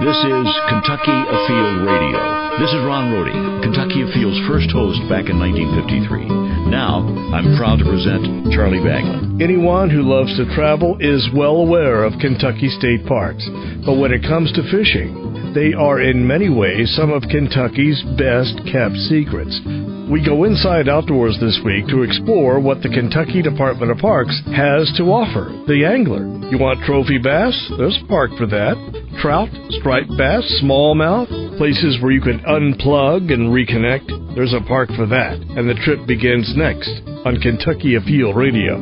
This is Kentucky Afield Radio. This is Ron Rohde, Kentucky Afield's first host back in 1953. Now, I'm proud to present Charlie Baglin. Anyone who loves to travel is well aware of Kentucky state parks. But when it comes to fishing, they are in many ways some of Kentucky's best-kept secrets. We go inside outdoors this week to explore what the Kentucky Department of Parks has to offer the angler. You want trophy bass? There's a park for that. Trout, striped bass, smallmouth, places where you can unplug and reconnect. There's a park for that. And the trip begins next on Kentucky Afield Radio.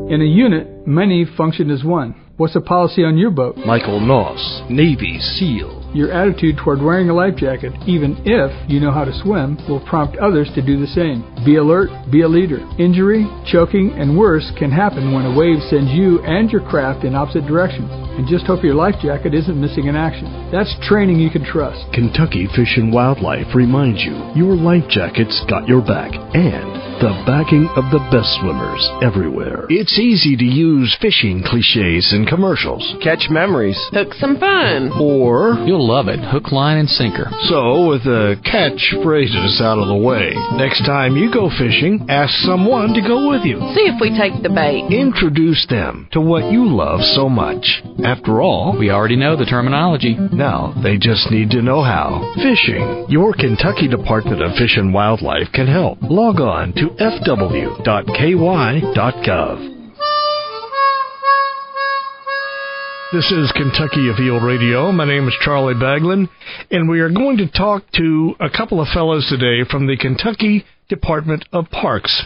In a unit, many function as one. What's the policy on your boat? Michael Noss, Navy SEAL. Your attitude toward wearing a life jacket, even if you know how to swim, will prompt others to do the same. Be alert, be a leader. Injury, choking, and worse can happen when a wave sends you and your craft in opposite directions. And just hope your life jacket isn't missing in action. That's training you can trust. Kentucky Fish and Wildlife reminds you your life jacket's got your back and the backing of the best swimmers everywhere. It's easy to use fishing cliches and commercials. Catch memories. Hook some fun. Or you'll love it. Hook, line, and sinker. So, with the catchphrases out of the way, next time you go fishing, ask someone to go with you. See if we take the bait. Introduce them to what you love so much. After all, we already know the terminology. Now, they just need to know how. Fishing. Your Kentucky Department of Fish and Wildlife can help. Log on to fw.ky.gov. This is Kentucky Afield Radio. My name is Charlie Baglin, and we are going to talk to a couple of fellows today from the Kentucky Department of Parks.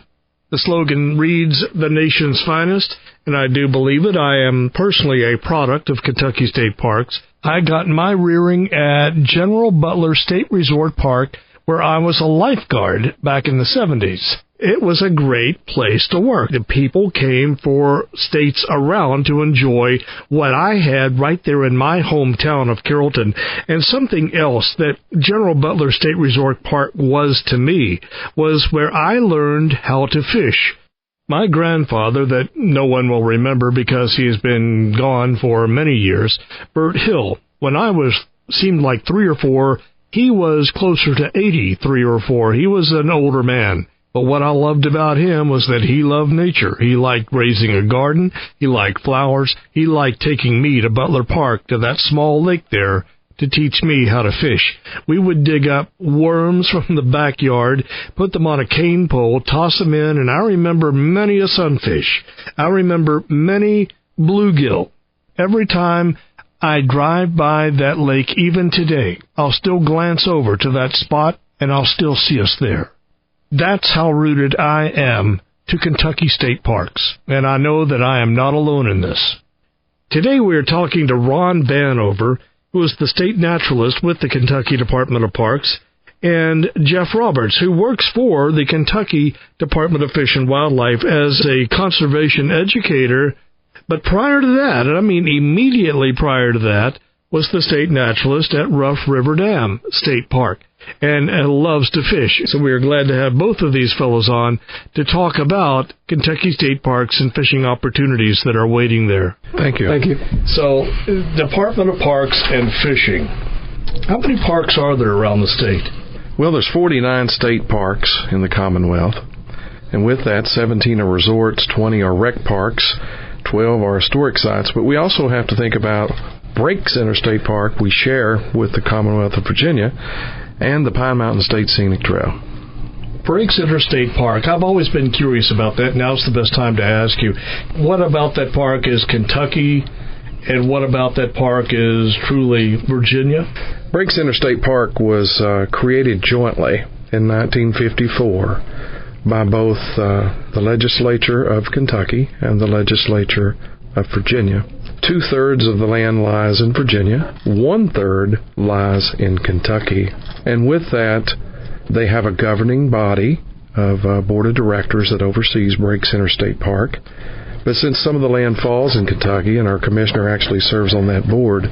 The slogan reads, "The nation's finest," and I do believe it. I am personally a product of Kentucky State Parks. I got my rearing at General Butler State Resort Park, where I was a lifeguard back in the 70s. It was a great place to work. The people came for states around to enjoy what I had right there in my hometown of Carrollton. And something else that General Butler State Resort Park was to me was where I learned how to fish. My grandfather, that no one will remember because he has been gone for many years, Bert Hill, when I seemed like 3 or 4, he was closer to 83 or 4. He was an older man. But what I loved about him was that he loved nature. He liked raising a garden. He liked flowers. He liked taking me to Butler Park, to that small lake there, to teach me how to fish. We would dig up worms from the backyard, put them on a cane pole, toss them in, and I remember many a sunfish. I remember many bluegill. Every time I drive by that lake, even today, I'll still glance over to that spot, and I'll still see us there. That's how rooted I am to Kentucky State Parks, and I know that I am not alone in this. Today we are talking to Ron Vanover, who is the state naturalist with the Kentucky Department of Parks, and Jeff Roberts, who works for the Kentucky Department of Fish and Wildlife as a conservation educator. But prior to that, and I mean immediately prior to that, was the state naturalist at Rough River Dam State Park, and loves to fish. So we are glad to have both of these fellows on to talk about Kentucky State Parks and fishing opportunities that are waiting there. Thank you. Thank you. So, Department of Parks and fishing. How many parks are there around the state? Well, there's 49 state parks in the Commonwealth, and with that, 17 are resorts, 20 are rec parks, 12 are historic sites, but we also have to think about Breaks Interstate Park we share with the Commonwealth of Virginia, and the Pine Mountain State Scenic Trail. Breaks Interstate Park, I've always been curious about that. Now's the best time to ask you. What about that park is Kentucky, and what about that park is truly Virginia? Breaks Interstate Park was created jointly in 1954 by both the legislature of Kentucky and the legislature of Virginia. 2/3 of the land lies in Virginia, 1/3 lies in Kentucky, and with that, they have a governing body of board of directors that oversees Breaks Interstate Park. But since some of the land falls in Kentucky, and our commissioner actually serves on that board,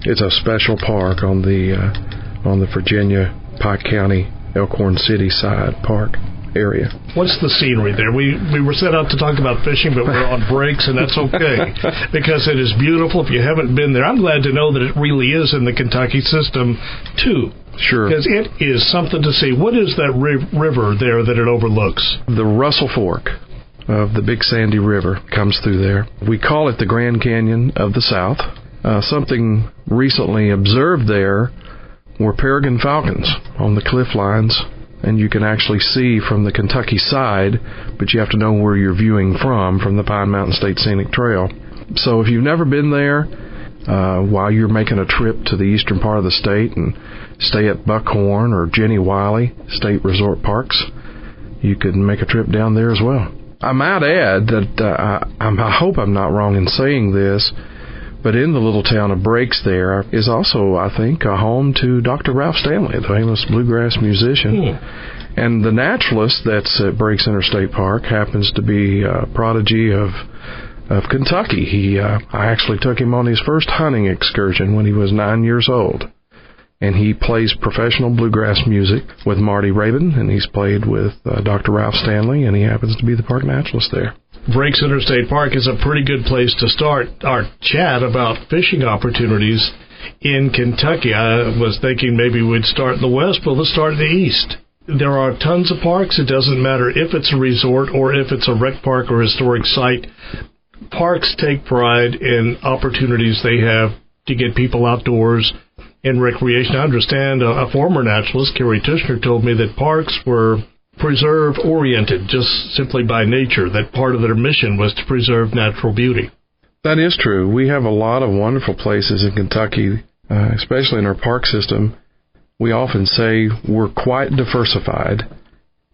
it's a special park on the Virginia, Pike County, Elkhorn City side park. area. What's the scenery there? We were set out to talk about fishing, but we're on breaks, and that's okay, because it is beautiful. If you haven't been there, I'm glad to know that it really is in the Kentucky system, too. Sure. Because it is something to see. What is that river there that it overlooks? The Russell Fork of the Big Sandy River comes through there. We call it the Grand Canyon of the South. Something recently observed there were peregrine falcons on the cliff lines, and you can actually see from the Kentucky side, but you have to know where you're viewing from the Pine Mountain State Scenic Trail. So if you've never been there, while you're making a trip to the eastern part of the state and stay at Buckhorn or Jenny Wiley State Resort Parks, you could make a trip down there as well. I might add that I hope I'm not wrong in saying this, but in the little town of Breaks there is also, I think, a home to Dr. Ralph Stanley, the famous bluegrass musician. And the naturalist that's at Breaks Interstate Park happens to be a prodigy of Kentucky. I actually took him on his first hunting excursion when he was 9 years old. And he plays professional bluegrass music with Marty Rabin, and he's played with Dr. Ralph Stanley, and he happens to be the park naturalist there. Breaks Interstate Park is a pretty good place to start our chat about fishing opportunities in Kentucky. I was thinking maybe we'd start in the west, but let's start in the east. There are tons of parks. It doesn't matter if it's a resort or if it's a rec park or historic site. Parks take pride in opportunities they have to get people outdoors and recreation. I understand a former naturalist, Kerry Tushner, told me that parks were preserve-oriented just simply by nature, that part of their mission was to preserve natural beauty. That is true. We have a lot of wonderful places in Kentucky, especially in our park system. We often say we're quite diversified,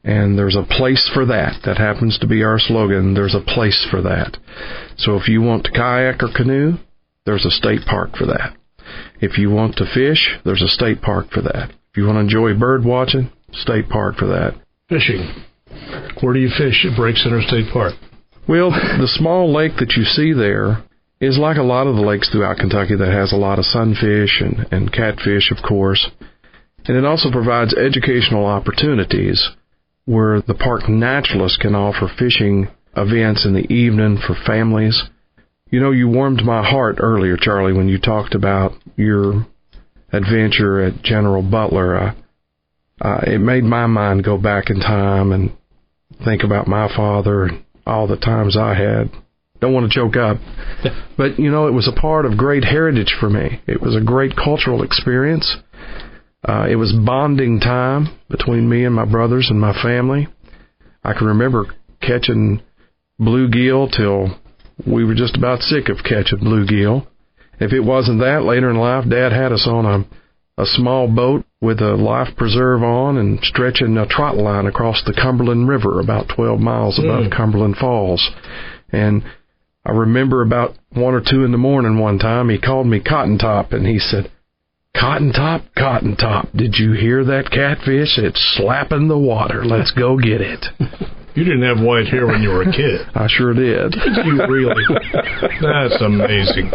and there's a place for that. That happens to be our slogan, there's a place for that. So if you want to kayak or canoe, there's a state park for that. If you want to fish, there's a state park for that. If you want to enjoy bird watching, state park for that. Fishing. Where do you fish at Breaks Interstate Park? Well, the small lake that you see there is like a lot of the lakes throughout Kentucky that has a lot of sunfish and catfish, of course. And it also provides educational opportunities where the park naturalist can offer fishing events in the evening for families. You know, you warmed my heart earlier, Charlie, when you talked about your adventure at General Butler. It made my mind go back in time and think about my father and all the times I had. Don't want to choke up. But, you know, it was a part of great heritage for me. It was a great cultural experience. It was bonding time between me and my brothers and my family. I can remember catching bluegill till we were just about sick of catching bluegill. If it wasn't that, later in life, Dad had us on a small boat with a life preserve on and stretching a trout line across the Cumberland River about 12 miles above Cumberland Falls. And I remember about 1 or 2 in the morning one time, he called me Cotton Top, and he said, Cotton Top, did you hear that catfish? It's slapping the water. Let's go get it. You didn't have white hair when you were a kid. I sure did. You really? That's amazing.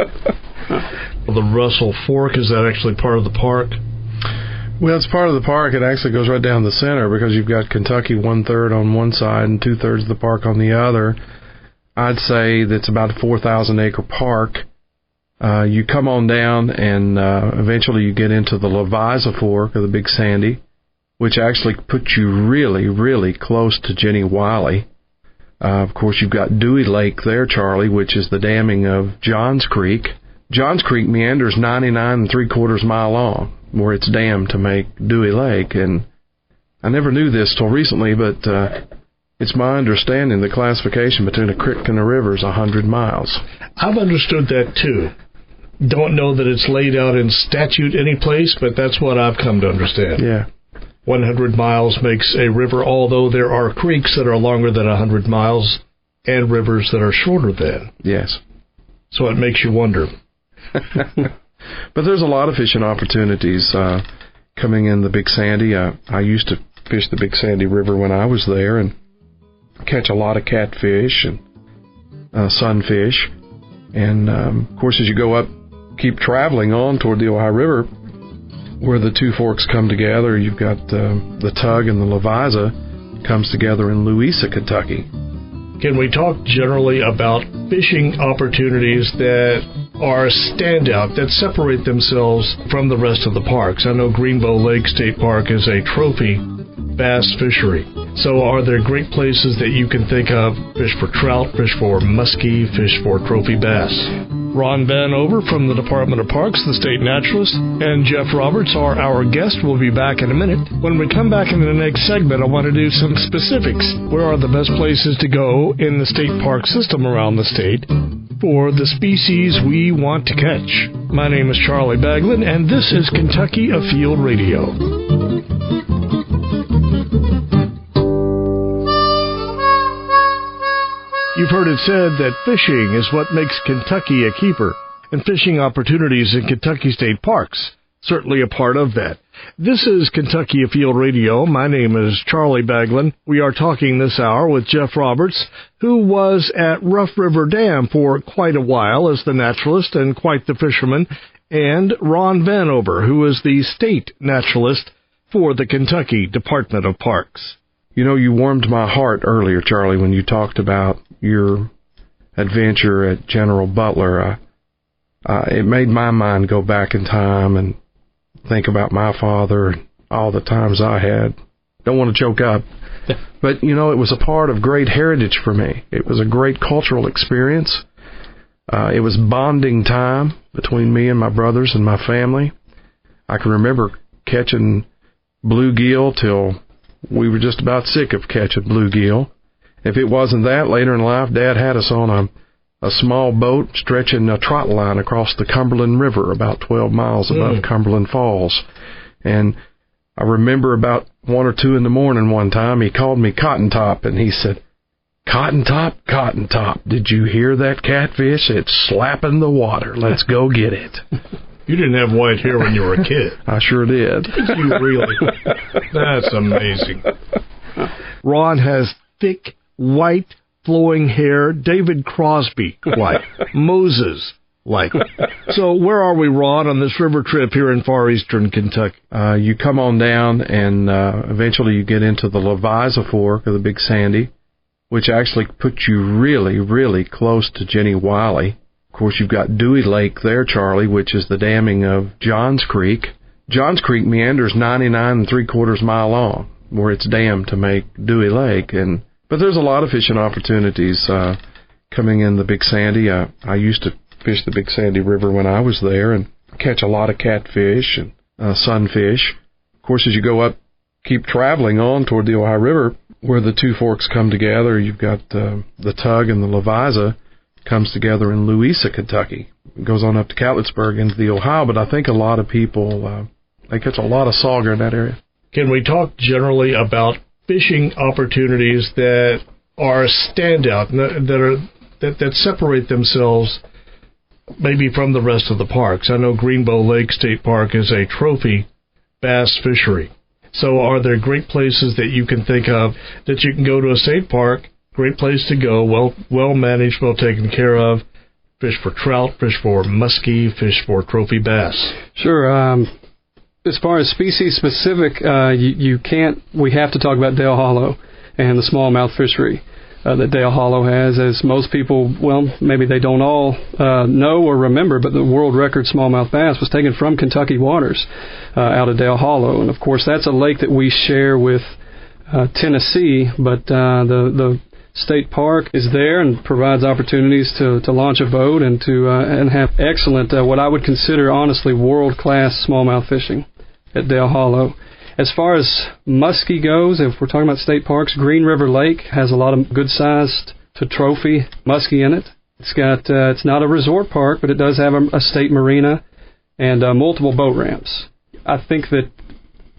Well, the Russell Fork, is that actually part of the park? Well, it's part of the park. It actually goes right down the center because you've got Kentucky 1/3 on one side and 2/3 of the park on the other. I'd say that's about a 4,000-acre park. You come on down, and eventually you get into the Leviza Fork of the Big Sandy, which actually puts you really, really close to Jenny Wiley. Of course, you've got Dewey Lake there, Charlie, which is the damming of Johns Creek. Johns Creek meanders 99 3/4 mile long, where it's dammed to make Dewey Lake. And I never knew this till recently, but it's my understanding the classification between a creek and a river is 100 miles. I've understood that, too. Don't know that it's laid out in statute any place, but that's what I've come to understand. Yeah. 100 miles makes a river, although there are creeks that are longer than 100 miles and rivers that are shorter than. Yes. So it makes you wonder. But there's a lot of fishing opportunities coming in the Big Sandy. I used to fish the Big Sandy River when I was there and catch a lot of catfish and sunfish. And, of course, as you go up, keep traveling on toward the Ohio River, where the two forks come together, you've got the Tug and the Leviza. comes together in Louisa, Kentucky. Can we talk generally about fishing opportunities that are standout, that separate themselves from the rest of the parks? I know Greenbow Lake State Park is a trophy bass fishery. So are there great places that you can think of? Fish for trout, fish for muskie, fish for trophy bass. Ron Vanover from the Department of Parks, the state naturalist, and Jeff Roberts are our guest. We'll be back in a minute. When we come back in the next segment, I want to do some specifics. Where are the best places to go in the state park system around the state for the species we want to catch? My name is Charlie Baglin, and this is Kentucky Afield Radio. You've heard it said that fishing is what makes Kentucky a keeper, and fishing opportunities in Kentucky state parks certainly a part of that. This is Kentucky Afield Radio. My name is Charlie Baglin. We are talking this hour with Jeff Roberts, who was at Rough River Dam for quite a while as the naturalist and quite the fisherman, and Ron Vanover, who is the state naturalist for the Kentucky Department of Parks. You know, you warmed my heart earlier, Charlie, when you talked about your adventure at General Butler. It made my mind go back in time and think about my father and all the times I had. Don't want to choke up. But, you know, it was a part of great heritage for me. It was a great cultural experience. It was bonding time between me and my brothers and my family. I can remember catching bluegill till we were just about sick of catching bluegill. If it wasn't that, later in life, Dad had us on a small boat stretching a trot line across the Cumberland River about 12 miles above Cumberland Falls. And I remember about 1 or 2 in the morning one time, he called me Cotton Top, and he said, Cotton Top, did you hear that catfish? It's slapping the water. Let's go get it. You didn't have white hair when you were a kid. I sure did. You really? That's amazing. Ron has thick, white, flowing hair. David Crosby, like. Moses, like. So where are we, Ron, on this river trip here in far eastern Kentucky? You come on down, and eventually you get into the Louisa Fork of the Big Sandy, which actually puts you really, really close to Jenny Wiley. Of course, you've got Dewey Lake there, Charlie, which is the damming of Johns Creek. Johns Creek meanders 99 3/4 mile long, where it's dammed to make Dewey Lake. But there's a lot of fishing opportunities coming in the Big Sandy. I used to fish the Big Sandy River when I was there and catch a lot of catfish and sunfish. Of course, as you go up, keep traveling on toward the Ohio River, where the two forks come together, you've got the Tug and the Louisa comes together in Louisa, Kentucky. It goes on up to Catlettsburg into the Ohio, but I think a lot of people, they catch a lot of sauger in that area. Can we talk generally about fishing opportunities that are standout, that separate themselves maybe from the rest of the parks? I know Greenbow Lake State Park is a trophy bass fishery. So are there great places that you can think of that you can go to a state park, great place to go, well managed, well taken care of, fish for trout, fish for muskie, fish for trophy bass? Sure. As far as species specific, we have to talk about Dale Hollow and the smallmouth fishery that Dale Hollow has. As most people, well, maybe they don't all know or remember, but the world record smallmouth bass was taken from Kentucky waters out of Dale Hollow. And of course, that's a lake that we share with Tennessee, but the state park is there and provides opportunities to launch a boat and to and have excellent, what I would consider honestly world-class smallmouth fishing at Dale Hollow. As far as muskie goes, if we're talking about state parks, Green River Lake has a lot of good-sized to trophy muskie in it. It's not a resort park, but it does have a state marina and multiple boat ramps. I think that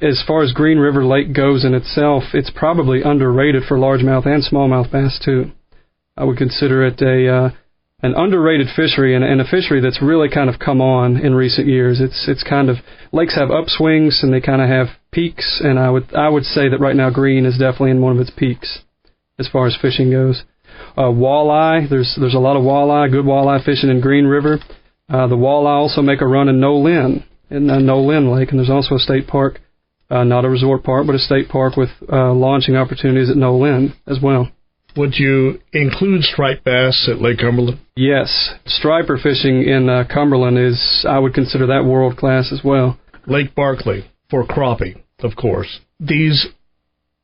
as far as Green River Lake goes in itself, it's probably underrated for largemouth and smallmouth bass too. I would consider it an underrated fishery and a fishery that's really kind of come on in recent years. It's kind of, lakes have upswings and they kind of have peaks, and I would say that right now Green is definitely in one of its peaks as far as fishing goes. Walleye, there's a lot of walleye, good walleye fishing in Green River. The walleye also make a run in No Lynn Lake, and there's also a state park not a resort park, but a state park with launching opportunities at no end as well. Would you include striped bass at Lake Cumberland? Yes. Striper fishing in Cumberland is, I would consider that world class as well. Lake Barkley for crappie, of course. These,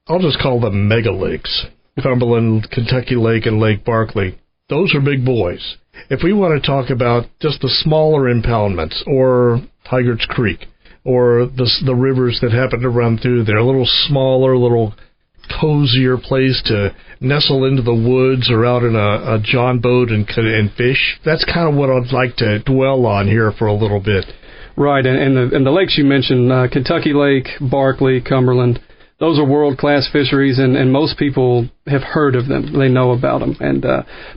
I'll just call them mega lakes. Cumberland, Kentucky Lake, and Lake Barkley. Those are big boys. If we want to talk about just the smaller impoundments, or Tigard's Creek, or the rivers that happen to run through there, a little smaller, little cozier place to nestle into the woods or out in a john boat and fish. That's kind of what I'd like to dwell on here for a little bit. Right, and the lakes you mentioned, Kentucky Lake, Barkley, Cumberland, those are world-class fisheries, and most people have heard of them. They know about them.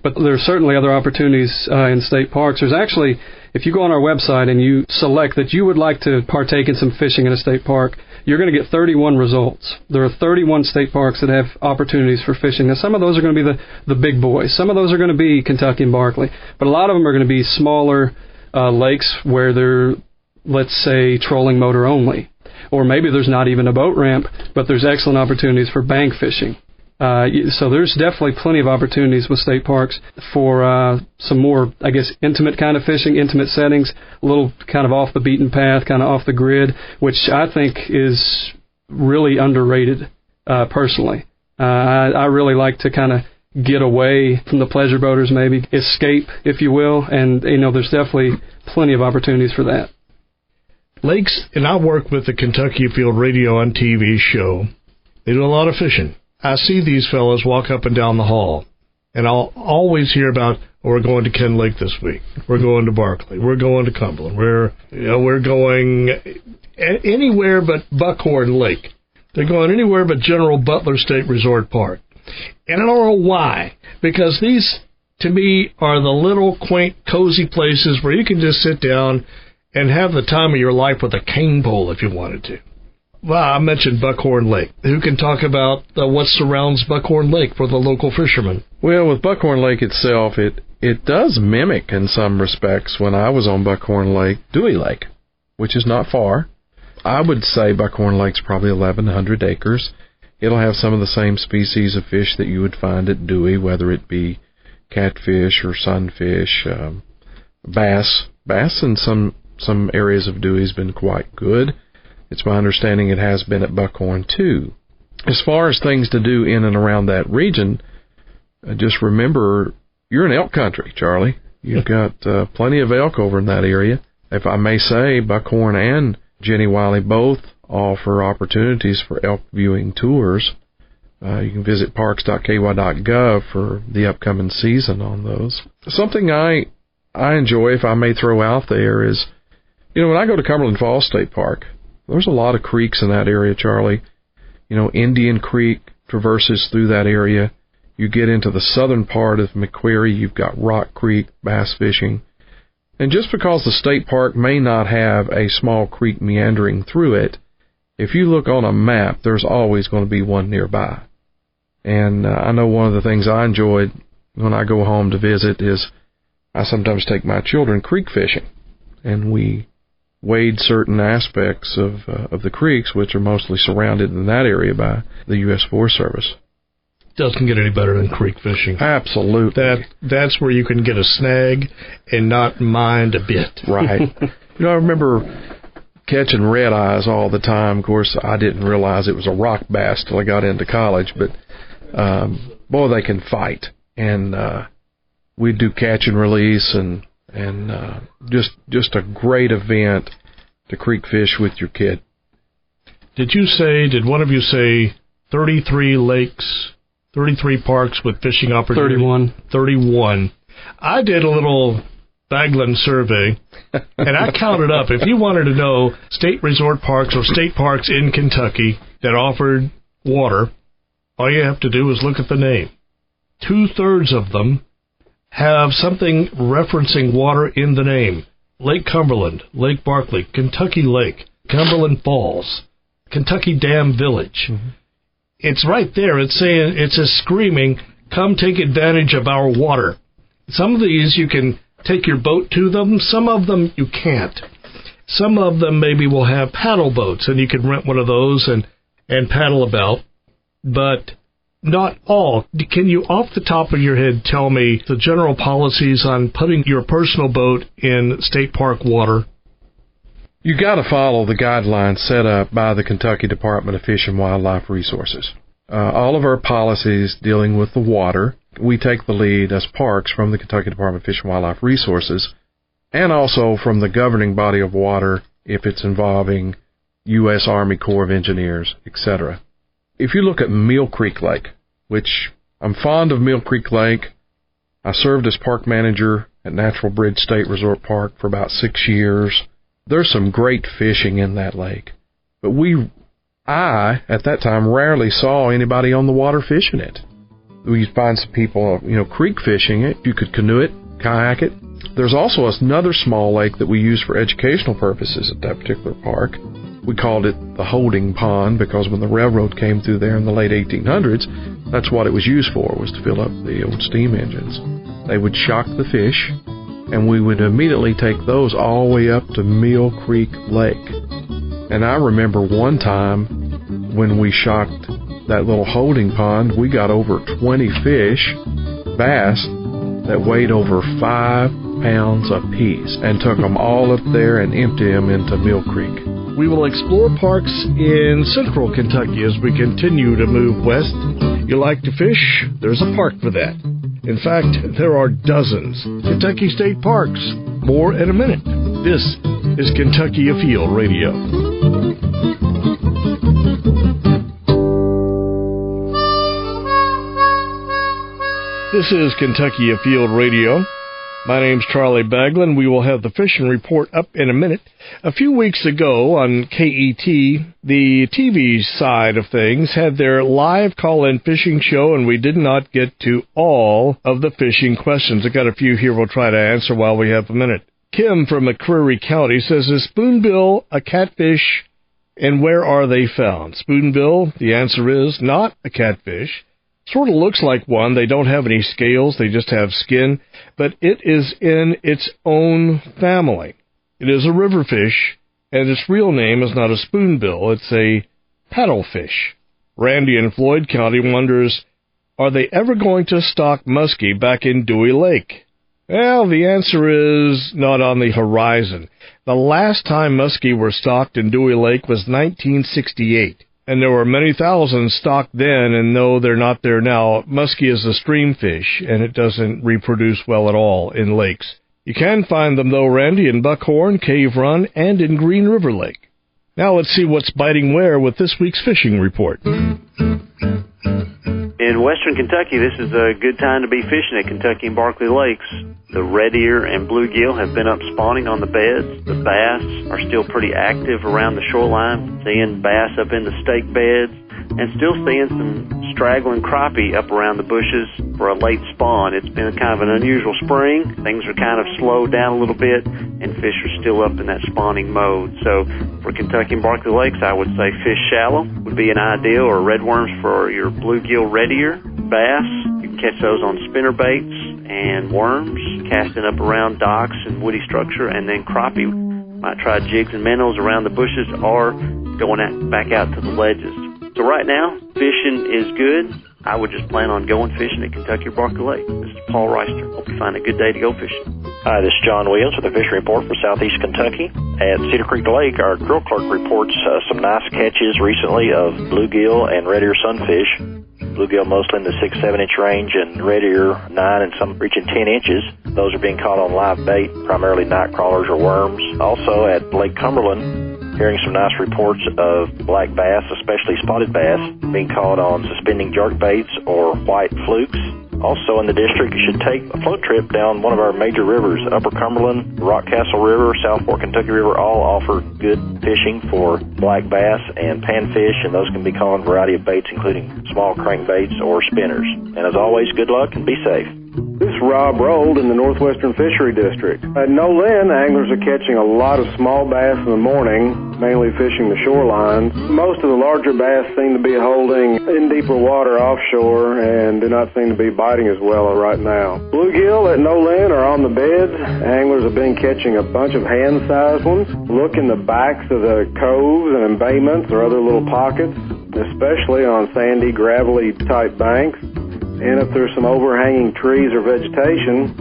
But there are certainly other opportunities in state parks. There's actually, if you go on our website and you select that you would like to partake in some fishing in a state park, you're going to get 31 results. There are 31 state parks that have opportunities for fishing. Now, some of those are going to be the big boys. Some of those are going to be Kentucky and Barkley. But a lot of them are going to be smaller lakes where they're, let's say, trolling motor only. Or maybe there's not even a boat ramp, but there's excellent opportunities for bank fishing. So there's definitely plenty of opportunities with state parks for some more, I guess, intimate kind of fishing, intimate settings, a little kind of off the beaten path, kind of off the grid, which I think is really underrated personally. I really like to kind of get away from the pleasure boaters, maybe escape, if you will, and there's definitely plenty of opportunities for that. Lakes, and I work with the Kentucky Afield Radio and TV show. They do a lot of fishing. I see these fellows walk up and down the hall, and I'll always hear about, we're going to Ken Lake this week. We're going to Barkley. We're going to Cumberland. We're going anywhere but Buckhorn Lake. They're going anywhere but General Butler State Resort Park. And I don't know why, because these, to me, are the little quaint, cozy places where you can just sit down and have the time of your life with a cane pole if you wanted to. Well, I mentioned Buckhorn Lake. Who can talk about what surrounds Buckhorn Lake for the local fishermen? Well, with Buckhorn Lake itself, it does mimic in some respects, when I was on Buckhorn Lake, Dewey Lake, which is not far. I would say Buckhorn Lake's probably 1,100 acres. It'll have some of the same species of fish that you would find at Dewey, whether it be catfish or sunfish, bass. Bass in some areas of Dewey has been quite good. It's my understanding it has been at Buckhorn, too. As far as things to do in and around that region, just remember, you're in elk country, Charlie. You've got plenty of elk over in that area. If I may say, Buckhorn and Jenny Wiley both offer opportunities for elk viewing tours. You can visit parks.ky.gov for the upcoming season on those. Something I enjoy, if I may throw out there, is, when I go to Cumberland Falls State Park, there's a lot of creeks in that area, Charlie. Indian Creek traverses through that area. You get into the southern part of McQuarrie, you've got Rock Creek, bass fishing. And just because the state park may not have a small creek meandering through it, if you look on a map, there's always going to be one nearby. And I know one of the things I enjoyed when I go home to visit is I sometimes take my children creek fishing, and we wade certain aspects of the creeks, which are mostly surrounded in that area by the U.S. Forest Service. Doesn't get any better than creek fishing. Absolutely. That's where you can get a snag and not mind a bit. Right. I remember catching red eyes all the time. Of course, I didn't realize it was a rock bass till I got into college, but boy, they can fight. And we'd do catch and release, and just a great event to creek fish with your kid. Did one of you say 33 lakes, 33 parks with fishing opportunities? 31. I did a little Baglin survey, and I counted up. If you wanted to know state resort parks or state parks in Kentucky that offered water, all you have to do is look at the name. 2/3 of them have something referencing water in the name. Lake Cumberland, Lake Barkley, Kentucky Lake, Cumberland Falls, Kentucky Dam Village. Mm-hmm. It's right there. It's saying, it's a screaming, come take advantage of our water. Some of these you can take your boat to them. Some of them you can't. Some of them maybe will have paddle boats, and you can rent one of those and paddle about, but not all. Can you, off the top of your head, tell me the general policies on putting your personal boat in state park water? You got to follow the guidelines set up by the Kentucky Department of Fish and Wildlife Resources. All of our policies dealing with the water, we take the lead as parks from the Kentucky Department of Fish and Wildlife Resources, and also from the governing body of water if it's involving U.S. Army Corps of Engineers, etc. If you look at Mill Creek Lake, which I'm fond of Mill Creek Lake, I served as park manager at Natural Bridge State Resort Park for about 6 years. There's some great fishing in that lake, but I, at that time, rarely saw anybody on the water fishing it. We find some people, creek fishing it. You could canoe it, kayak it. There's also another small lake that we use for educational purposes at that particular park. We called it the holding pond because when the railroad came through there in the late 1800s, that's what it was used for, was to fill up the old steam engines. They would shock the fish, and we would immediately take those all the way up to Mill Creek Lake. And I remember one time when we shocked that little holding pond, we got over 20 fish, bass, that weighed over 5 pounds apiece, and took them all up there and emptied them into Mill Creek. We will explore parks in central Kentucky as we continue to move west. You like to fish? There's a park for that. In fact, there are dozens. Kentucky State Parks. More in a minute. This is Kentucky Afield Radio. This is Kentucky Afield Radio. My name's Charlie Baglin. We will have the fishing report up in a minute. A few weeks ago on KET, the TV side of things had their live call-in fishing show, and we did not get to all of the fishing questions. I got a few here we'll try to answer while we have a minute. Kim from McCreary County says, is spoonbill a catfish, and where are they found? Spoonbill, the answer is not a catfish. Sort of looks like one. They don't have any scales. They just have skin. But it is in its own family. It is a river fish, and its real name is not a spoonbill. It's a paddlefish. Randy in Floyd County wonders, are they ever going to stock muskie back in Dewey Lake? Well, the answer is not on the horizon. The last time muskie were stocked in Dewey Lake was 1968. And there were many thousands stocked then, and no, they're not there now. Muskie is a stream fish, and it doesn't reproduce well at all in lakes. You can find them, though, Randy, in Buckhorn, Cave Run, and in Green River Lake. Now let's see what's biting where with this week's fishing report. In western Kentucky, this is a good time to be fishing at Kentucky and Barkley Lakes. The red ear and bluegill have been up spawning on the beds. The bass are still pretty active around the shoreline, seeing bass up in the stake beds, and still seeing some straggling crappie up around the bushes for a late spawn. It's been kind of an unusual spring. Things are kind of slowed down a little bit, and fish are still up in that spawning mode. So for Kentucky and Barkley Lakes, I would say fish shallow would be an ideal, or redworms for your bluegill red ear. Bass, you can catch those on spinner baits and worms, casting up around docks and woody structure, and then crappie. Might try jigs and minnows around the bushes or going back out to the ledges. So right now, fishing is good. I would just plan on going fishing at Kentucky or Barkley Lake. This is Paul Reister. Hope you find a good day to go fishing. Hi, this is John Williams with the fishing report for Southeast Kentucky. At Cedar Creek Lake, our drill clerk reports some nice catches recently of bluegill and red ear sunfish. Bluegill mostly in the 6-7 inch range, and red ear 9 and some reaching 10 inches. Those are being caught on live bait, primarily night crawlers or worms. Also at Lake Cumberland, hearing some nice reports of black bass, especially spotted bass, being caught on suspending jerk baits or white flukes. Also in the district, you should take a float trip down one of our major rivers. Upper Cumberland, Rockcastle River, South Fork Kentucky River all offer good fishing for black bass and panfish, and those can be caught on a variety of baits, including small crankbaits or spinners. And as always, good luck and be safe. This is Rob Rold in the Northwestern Fishery District. At Nolin, anglers are catching a lot of small bass in the morning, mainly fishing the shorelines. Most of the larger bass seem to be holding in deeper water offshore and do not seem to be biting as well right now. Bluegill at Nolin are on the beds. Anglers have been catching a bunch of hand-sized ones. Look in the backs of the coves and embayments or other little pockets, especially on sandy, gravelly type banks, and if there's some overhanging trees or vegetation.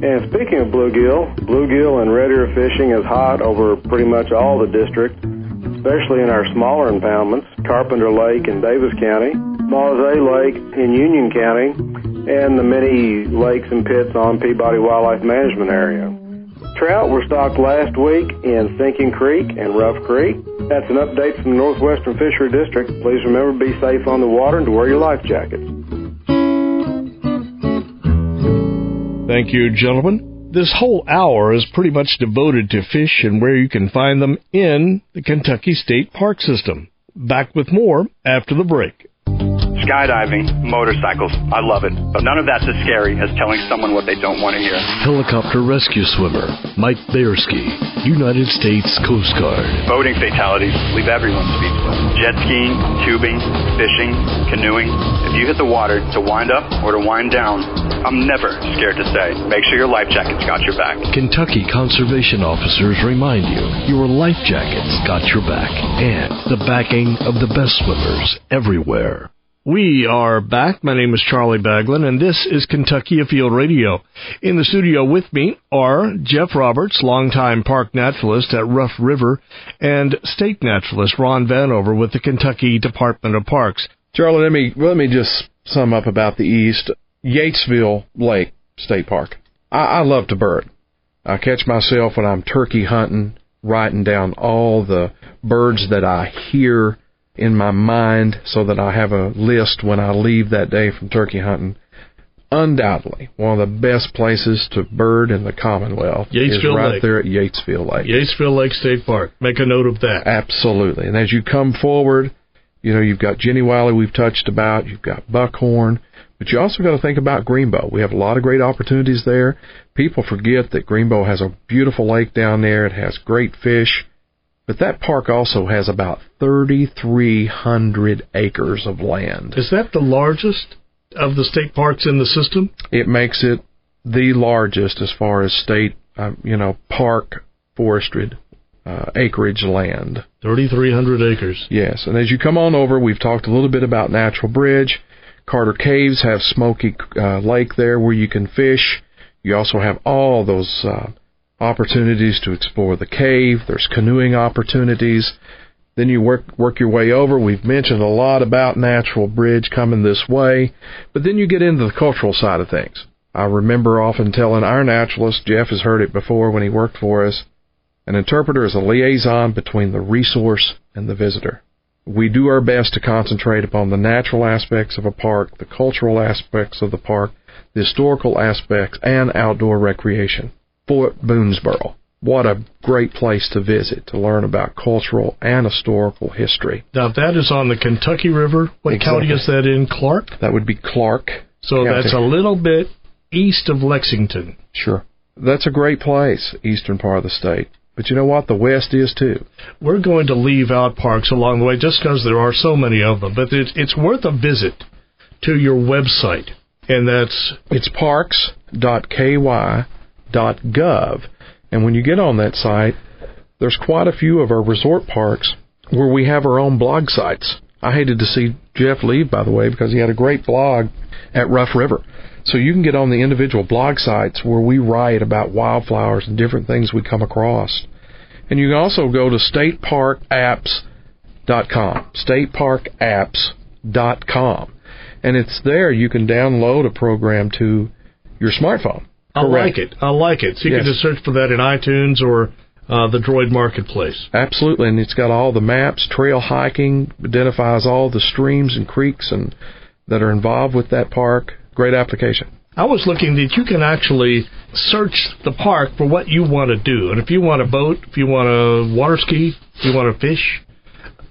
And speaking of bluegill and red ear fishing is hot over pretty much all the district, especially in our smaller impoundments, Carpenter Lake in Davis County, Mauze Lake in Union County, and the many lakes and pits on Peabody Wildlife Management Area. Trout were stocked last week in Sinking Creek and Rough Creek. That's an update from the Northwestern Fishery District. Please remember, be safe on the water and to wear your life jackets. Thank you, gentlemen. This whole hour is pretty much devoted to fish and where you can find them in the Kentucky State Park System. Back with more after the break. Skydiving, motorcycles, I love it. But none of that's as scary as telling someone what they don't want to hear. Helicopter rescue swimmer Mike Bayersky, United States Coast Guard. Boating fatalities leave everyone speechless. Jet skiing, tubing, fishing, canoeing. If you hit the water to wind up or to wind down, I'm never scared to say, make sure your life jacket's got your back. Kentucky conservation officers remind you, your life jacket's got your back. And the backing of the best swimmers everywhere. We are back. My name is Charlie Baglin, and this is Kentucky Afield Radio. In the studio with me are Jeff Roberts, longtime park naturalist at Rough River, and state naturalist Ron Vanover with the Kentucky Department of Parks. Charlie, let me just sum up about the East. Yatesville Lake State Park. I love to bird. I catch myself when I'm turkey hunting, writing down all the birds that I hear in my mind so that I have a list when I leave that day from turkey hunting. Undoubtedly, one of the best places to bird in the Commonwealth is right there at Yatesville Lake. Yatesville Lake State Park. Make a note of that. Absolutely. And as you come forward, you've got Jenny Wiley we've touched about, you've got buckhorn, but you also got to think about Greenbow. We have a lot of great opportunities there. People forget that Greenbow has a beautiful lake down there. It has great fish. But that park also has about 3,300 acres of land. Is that the largest of the state parks in the system? It makes it the largest as far as state, park forested acreage land. 3,300 acres. Yes, and as you come on over, we've talked a little bit about Natural Bridge. Carter Caves have Smoky Lake there where you can fish. You also have all those opportunities to explore the cave. There's canoeing opportunities. Then you work your way over. We've mentioned a lot about Natural Bridge coming this way, but then you get into the cultural side of things. I remember often telling our naturalist, Jeff has heard it before when he worked for us, an interpreter is a liaison between the resource and the visitor. We do our best to concentrate upon the natural aspects of a park, the cultural aspects of the park, the historical aspects, and outdoor recreation. Fort Boonesboro. What a great place to visit, to learn about cultural and historical history. Now, that is on the Kentucky River. What county is that in? Clark? That would be Clark. So County. That's a little bit east of Lexington. Sure. That's a great place, eastern part of the state. But you know what? The West is too. We're going to leave out parks along the way just because there are so many of them. But it's worth a visit to your website. And it's parks.ky.gov. And when you get on that site, there's quite a few of our resort parks where we have our own blog sites. I hated to see Jeff leave, by the way, because he had a great blog at Rough River. So you can get on the individual blog sites where we write about wildflowers and different things we come across. And you can also go to stateparkapps.com, stateparkapps.com. And it's there you can download a program to your smartphone. I like it. So you can just search for that in iTunes or the Droid Marketplace. Absolutely, and it's got all the maps, trail hiking, identifies all the streams and creeks and that are involved with that park. Great application. I was looking that you can actually search the park for what you want to do. And if you want to boat, if you want to water ski, if you want to fish,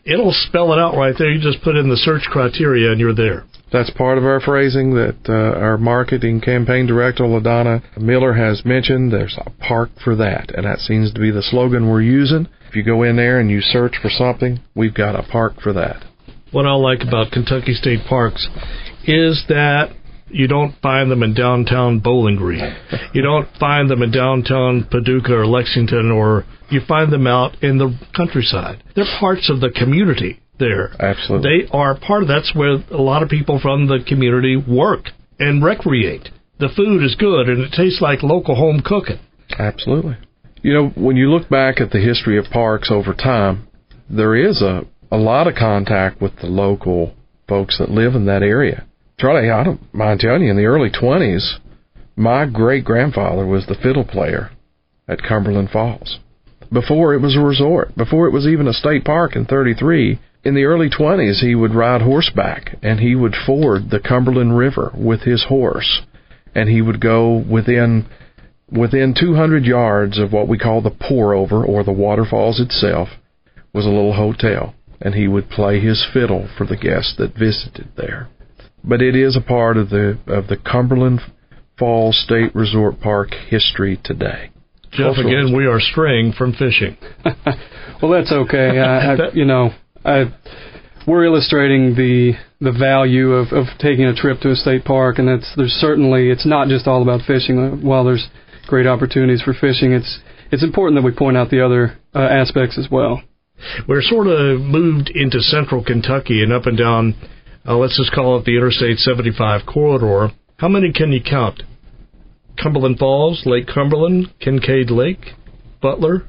it'll spell it out right there. You just put in the search criteria and you're there. That's part of our phrasing that our marketing campaign director, LaDonna Miller, has mentioned. There's a park for that, and that seems to be the slogan we're using. If you go in there and you search for something, we've got a park for that. What I like about Kentucky State Parks is that you don't find them in downtown Bowling Green. You don't find them in downtown Paducah or Lexington, or you find them out in the countryside. They're parts of the community there. Absolutely. They are part of that's where a lot of people from the community work and recreate. The food is good, and it tastes like local home cooking. Absolutely. You know, when you look back at the history of parks over time, there is a lot of contact with the local folks that live in that area. Charlie, I don't mind telling you, in the early 20s, my great-grandfather was the fiddle player at Cumberland Falls. Before it was a resort, before it was even a state park in 33, in the early 20s, he would ride horseback, and he would ford the Cumberland River with his horse, and he would go within 200 yards of what we call the pour-over, or the waterfalls itself, was a little hotel, and he would play his fiddle for the guests that visited there. But it is a part of the Cumberland Falls State Resort Park history today. Jeff, again, we are straying from fishing. Well, that's okay. We're illustrating the value of taking a trip to a state park, and it's not just all about fishing. While there's great opportunities for fishing, it's important that we point out the other aspects as well. We're sort of moved into central Kentucky and up and down, let's just call it the Interstate 75 corridor. How many can you count? Cumberland Falls, Lake Cumberland, Kincaid Lake, Butler?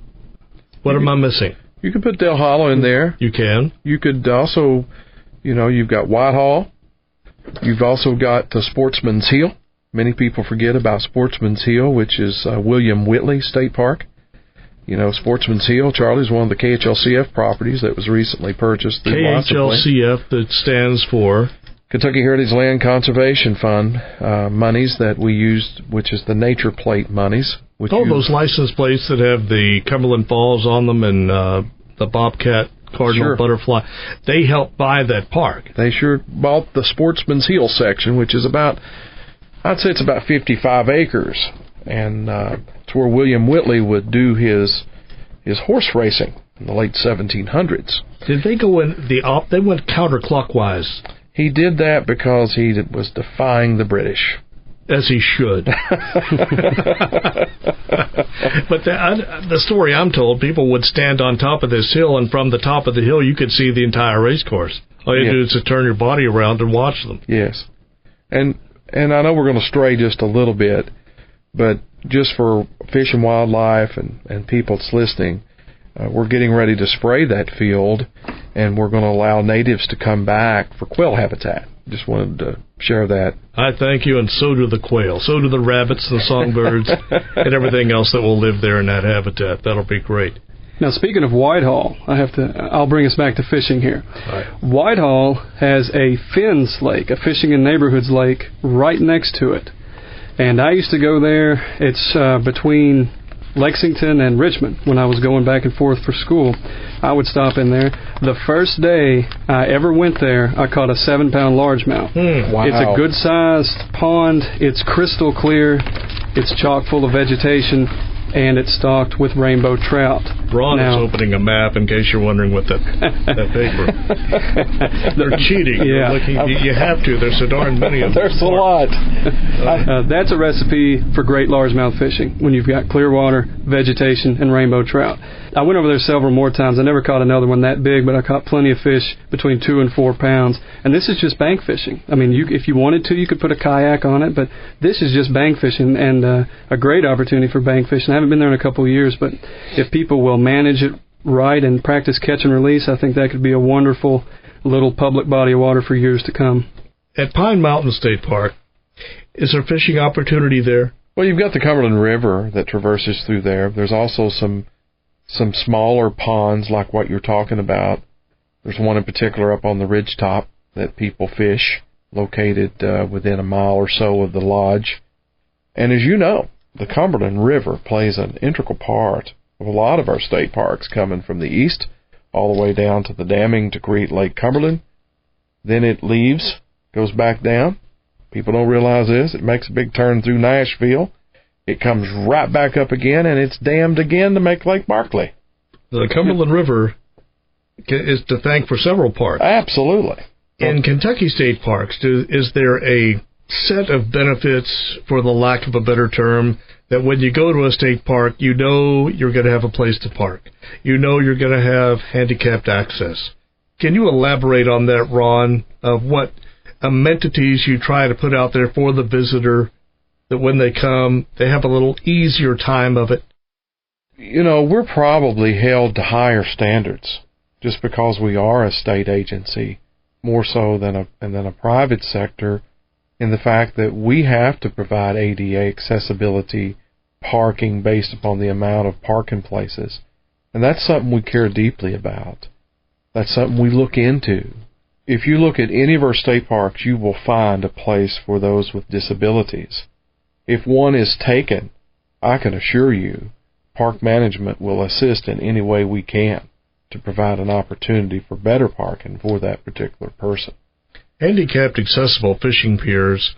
What am I missing? You could put Dale Hollow in there. You can. You could also, you've got Whitehall. You've also got Sportsman's Hill. Many people forget about Sportsman's Hill, which is William Whitley State Park. Sportsman's Hill, Charlie, is one of the KHLCF properties that was recently purchased. KHLCF, that stands for? Kentucky Heritage Land Conservation Fund monies that we used, which is the Nature Plate monies. Those license plates that have the Cumberland Falls on them and the Bobcat, Cardinal, Butterfly, they helped buy that park. They sure bought the Sportsman's Hill section, which is I'd say it's about 55 acres. And it's where William Whitley would do his horse racing in the late 1700s. Did they go in they went counterclockwise? He did that because he was defying the British. As he should. But the story I'm told, people would stand on top of this hill, and from the top of the hill you could see the entire race course. All you do is to turn your body around and watch them. Yes. And I know we're going to stray just a little bit, but just for Fish and Wildlife and people that's listening, we're getting ready to spray that field, and we're going to allow natives to come back for quail habitat. Just wanted to share that. I thank you, and so do the quail. So do the rabbits, the songbirds, and everything else that will live there in that habitat. That'll be great. Now, speaking of Whitehall, I'll bring us back to fishing here. Right. Whitehall has a Finn's Lake, a fishing and neighborhoods lake, right next to it. And I used to go there. It's between Lexington and Richmond. When I was going back and forth for school, I would stop in there. The first day I ever went there, I caught a 7-pound largemouth. Wow. It's a good-sized pond. It's crystal clear. It's chock full of vegetation, and it's stocked with rainbow trout. Ron is opening a map in case you're wondering what that paper. They're cheating. Yeah. You have to. There's so darn many of them. There's a lot. That's a recipe for great largemouth fishing, when you've got clear water, vegetation, and rainbow trout. I went over there several more times. I never caught another one that big, but I caught plenty of fish between 2 and 4 pounds. And this is just bank fishing. I mean, if you wanted to, you could put a kayak on it, but this is just bank fishing, and a great opportunity for bank fishing. I haven't been there in a couple of years, but if people will manage it right and practice catch and release, I think that could be a wonderful little public body of water for years to come. At Pine Mountain State Park, is there fishing opportunity there? Well, you've got the Cumberland River that traverses through there. There's also some smaller ponds like what you're talking about. There's one in particular up on the ridgetop that people fish, located within a mile or so of the lodge. And as you know, the Cumberland River plays an integral part of a lot of our state parks, coming from the east all the way down to the damming to create Lake Cumberland. Then it goes back down. People don't realize this. It makes a big turn through Nashville. It comes right back up again, and it's dammed again to make Lake Barkley. The Cumberland River is to thank for several parks. Absolutely. In Kentucky State Parks, is there a set of benefits, for the lack of a better term, that when you go to a state park, you know you're going to have a place to park? You know you're going to have handicapped access. Can you elaborate on that, Ron, of what amenities you try to put out there for the visitor, that when they come, they have a little easier time of it? You know, we're probably held to higher standards just because we are a state agency, more so than a private sector, in the fact that we have to provide ADA accessibility parking based upon the amount of parking places. And that's something we care deeply about. That's something we look into. If you look at any of our state parks, you will find a place for those with disabilities. If one is taken, I can assure you, park management will assist in any way we can to provide an opportunity for better parking for that particular person. Handicapped accessible fishing piers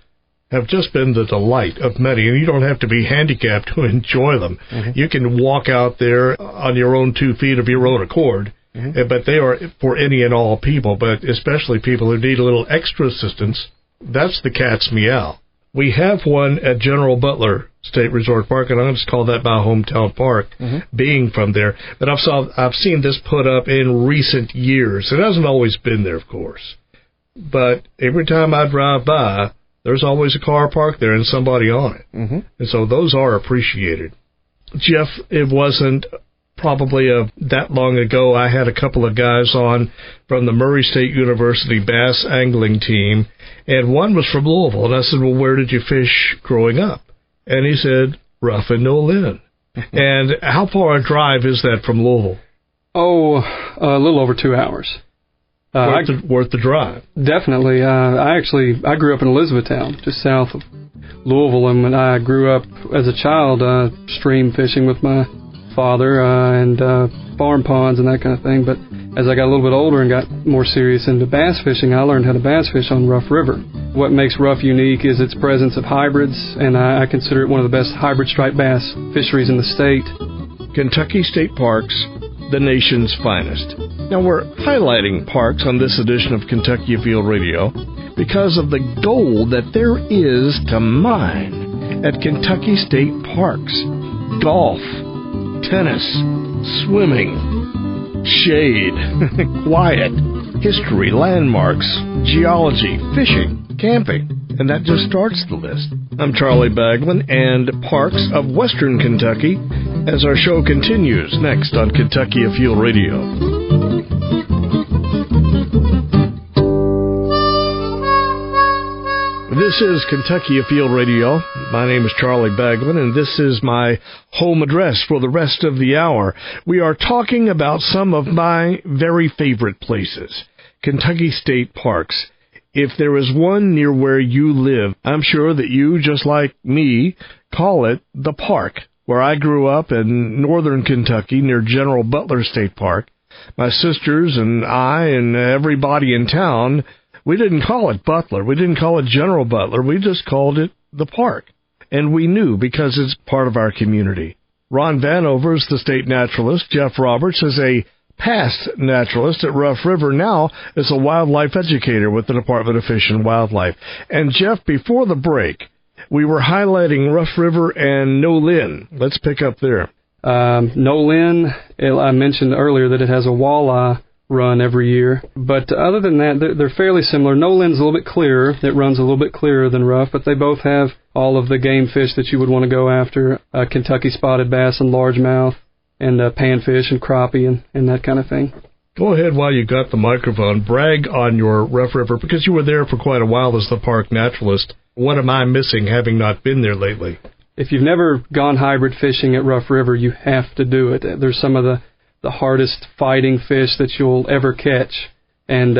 have just been the delight of many, and you don't have to be handicapped to enjoy them. Mm-hmm. You can walk out there on your own 2 feet of your own accord, but they are for any and all people, but especially people who need a little extra assistance. That's the cat's meow. We have one at General Butler State Resort Park, and I'm just call that my hometown park, being from there. But I've seen this put up in recent years. It hasn't always been there, of course. But every time I drive by, there's always a car parked there and somebody on it. And so those are appreciated. Jeff, it wasn't probably that long ago, I had a couple of guys on from the Murray State University bass angling team, and one was from Louisville. And I said, well, where did you fish growing up? And he said, Rough and No Lynn. And how far a drive is that from Louisville? Oh, a little over 2 hours. Worth the drive. Definitely. I grew up in Elizabethtown, just south of Louisville, and when I grew up as a child, stream fishing with my father and farm ponds and that kind of thing. But as I got a little bit older and got more serious into bass fishing, I learned how to bass fish on Rough River. What makes Rough unique is its presence of hybrids, and I consider it one of the best hybrid striped bass fisheries in the state. Kentucky State Parks, the nation's finest. Now, we're highlighting parks on this edition of Kentucky Afield Radio because of the gold that there is to mine at Kentucky State Parks. Golf, tennis, swimming, shade, quiet, history, landmarks, geology, fishing, camping, and that just starts the list. I'm Charlie Baglin, and Parks of Western Kentucky, as our show continues next on Kentucky Afield Radio. This is Kentucky Afield Radio. My name is Charlie Baglin, and this is my home address for the rest of the hour. We are talking about some of my very favorite places, Kentucky State Parks. If there is one near where you live, I'm sure that you, just like me, call it the park. Where I grew up in northern Kentucky near General Butler State Park, my sisters and I and everybody in town, we didn't call it Butler. We didn't call it General Butler. We just called it the park. And we knew because it's part of our community. Ron Vanover is the state naturalist. Jeff Roberts is a past naturalist at Rough River, now is a wildlife educator with the Department of Fish and Wildlife. And Jeff, before the break, we were highlighting Rough River and No Lynn. Let's pick up there. No Lynn, I mentioned earlier that it has a walleye run every year. But other than that, they're fairly similar. No Lynn's a little bit clearer. It runs a little bit clearer than Rough, but they both have all of the game fish that you would want to go after, Kentucky spotted bass and largemouth, and panfish and crappie and that kind of thing. Go ahead while you got the microphone. Brag on your Rough River, because you were there for quite a while as the park naturalist. What am I missing, having not been there lately? If you've never gone hybrid fishing at Rough River, you have to do it. There's some of the hardest fighting fish that you'll ever catch. And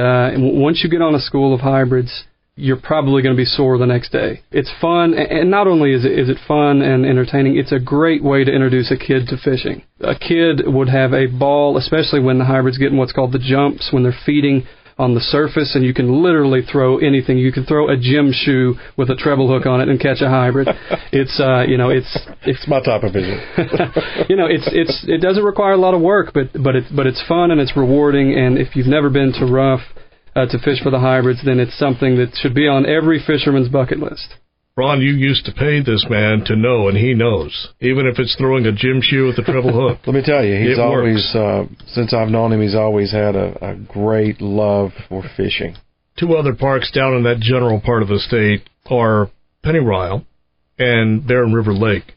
once you get on a school of hybrids, you're probably going to be sore the next day. It's fun, and not only is it fun and entertaining, it's a great way to introduce a kid to fishing. A kid would have a ball, especially when the hybrids get in what's called the jumps, when they're feeding on the surface, and you can literally throw anything. You can throw a gym shoe with a treble hook on it and catch a hybrid. It's it's my type of fishing. It doesn't require a lot of work, but it's fun and it's rewarding. And if you've never been to Rough to fish for the hybrids, then it's something that should be on every fisherman's bucket list. Ron, you used to pay this man to know, and he knows, even if it's throwing a gym shoe with a treble hook. Let me tell you, he's always, since I've known him, he's always had a great love for fishing. Two other parks down in that general part of the state are Pennyrile and Barren River Lake.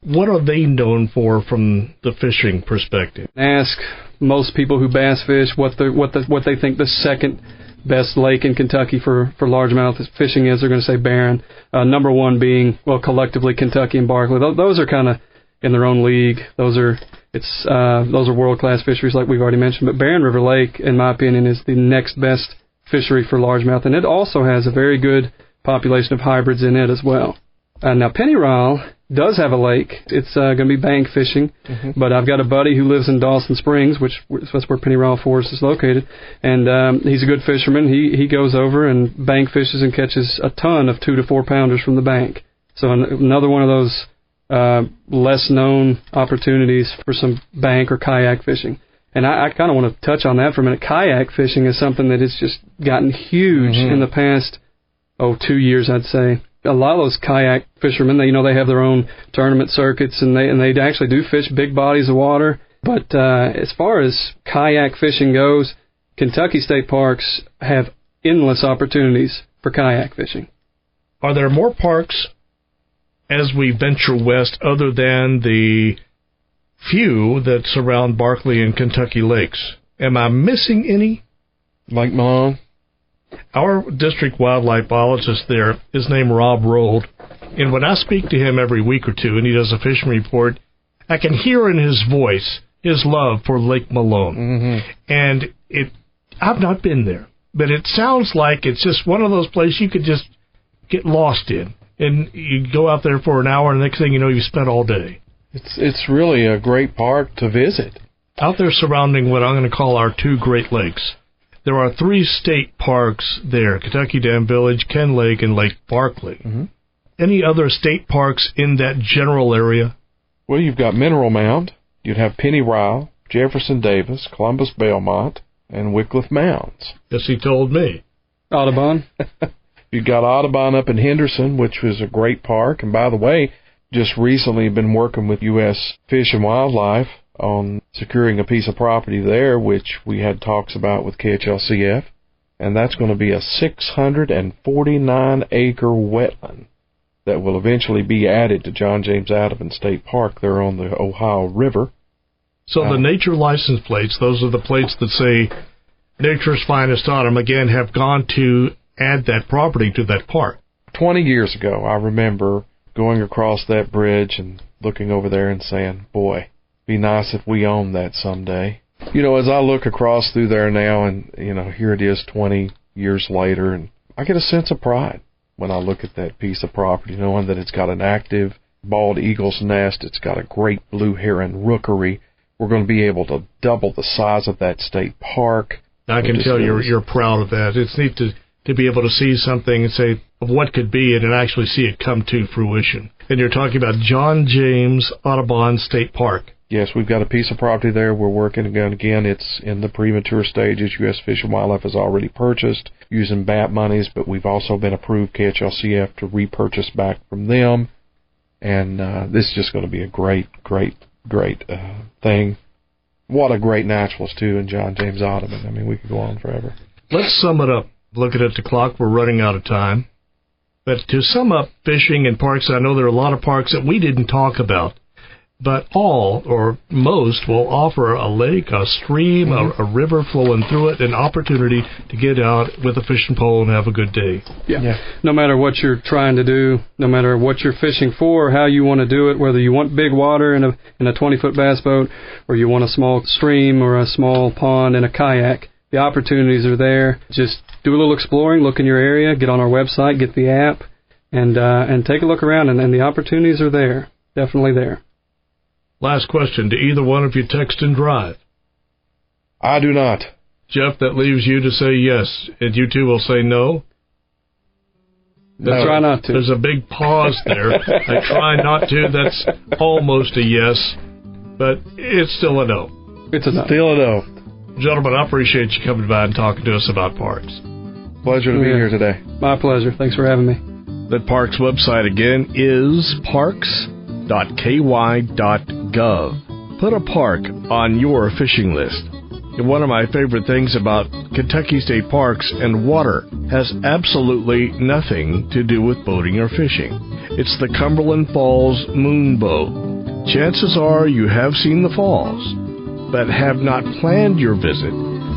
What are they known for from the fishing perspective? Ask most people who bass fish what they think the second best lake in Kentucky for largemouth fishing is. They're going to say Barren. Number one being, well, collectively Kentucky and Barkley. Those are kind of in their own league. Those are world-class fisheries like we've already mentioned. But Barren River Lake, in my opinion, is the next best fishery for largemouth, and it also has a very good population of hybrids in it as well. Now, Pennyrile does have a lake. It's going to be bank fishing, but I've got a buddy who lives in Dawson Springs, that's where Pennyrile Forest is located, and he's a good fisherman. He goes over and bank fishes and catches a ton of 2 to 4 pounders from the bank. So another one of those less known opportunities for some bank or kayak fishing. And I kind of want to touch on that for a minute. Kayak fishing is something that has just gotten huge in the past 2 years, I'd say. A lot of those kayak fishermen, they have their own tournament circuits, and they actually do fish big bodies of water. But as far as kayak fishing goes, Kentucky state parks have endless opportunities for kayak fishing. Are there more parks as we venture west other than the few that surround Barkley and Kentucky lakes? Am I missing any? Lake Malone? Our district wildlife biologist there is named Rob Rold, and when I speak to him every week or two and he does a fishing report, I can hear in his voice his love for Lake Malone. And I've not been there, but it sounds like it's just one of those places you could just get lost in, and you go out there for an hour, and the next thing you know, you spent all day. It's really a great park to visit. Out there surrounding what I'm going to call our 2 Great Lakes, there are 3 state parks there, Kentucky Dam Village, Ken Lake, and Lake Barkley. Any other state parks in that general area? Well, you've got Mineral Mound, you'd have Pennyrile, Jefferson Davis, Columbus Belmont, and Wycliffe Mounds. Yes, he told me. Audubon. You've got Audubon up in Henderson, which was a great park. And by the way, just recently been working with U.S. Fish and Wildlife on securing a piece of property there, which we had talks about with KHLCF, and that's going to be a 649-acre wetland that will eventually be added to John James Audubon State Park there on the Ohio River. So the nature license plates, those are the plates that say Nature's Finest Autumn, again, have gone to add that property to that park. 20 years ago, I remember going across that bridge and looking over there and saying, boy, be nice if we owned that someday. As I look across through there now, and, here it is 20 years later, and I get a sense of pride when I look at that piece of property, knowing that it's got an active bald eagle's nest, it's got a great blue heron rookery. We're going to be able to double the size of that state park. I can tell you're proud of that. It's neat to be able to see something and say of what could be and actually see it come to fruition. And you're talking about John James Audubon State Park. Yes, we've got a piece of property there. We're working again. It's in the premature stages. U.S. Fish and Wildlife has already purchased using BAP monies, but we've also been approved KHLCF to repurchase back from them. And this is just going to be a great thing. What a great naturalist, too, in John James Audubon. I mean, we could go on forever. Let's sum it up. Looking at the clock, we're running out of time. But to sum up fishing and parks, I know there are a lot of parks that we didn't talk about. But all, or most, will offer a lake, a stream, a river flowing through it, an opportunity to get out with a fishing pole and have a good day. Yeah. No matter what you're trying to do, no matter what you're fishing for, how you want to do it, whether you want big water in a 20-foot bass boat, or you want a small stream or a small pond in a kayak, the opportunities are there. Just do a little exploring, look in your area, get on our website, get the app, and take a look around, and the opportunities are there, definitely there. Last question. Do either one of you text and drive? I do not. Jeff, that leaves you to say yes, and you two will say no? Try not to. There's a big pause there. I try not to. That's almost a yes, but it's still a no. It's a no. Still a no. Gentlemen, I appreciate you coming by and talking to us about parks. Pleasure to be here today. My pleasure. Thanks for having me. The parks website again is parks.ky.gov. Put a park on your fishing list. And one of my favorite things about Kentucky State Parks and water has absolutely nothing to do with boating or fishing. It's the Cumberland Falls Moon Boat. Chances are you have seen the falls, but have not planned your visit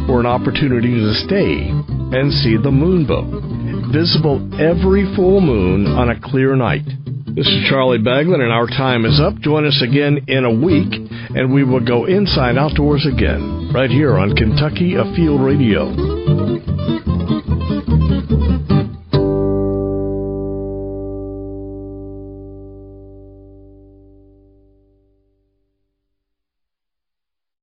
for an opportunity to stay and see the moon boat. Visible every full moon on a clear night. This is Charlie Baglin, and our time is up. Join us again in a week, and we will go inside outdoors again, right here on Kentucky Afield Radio.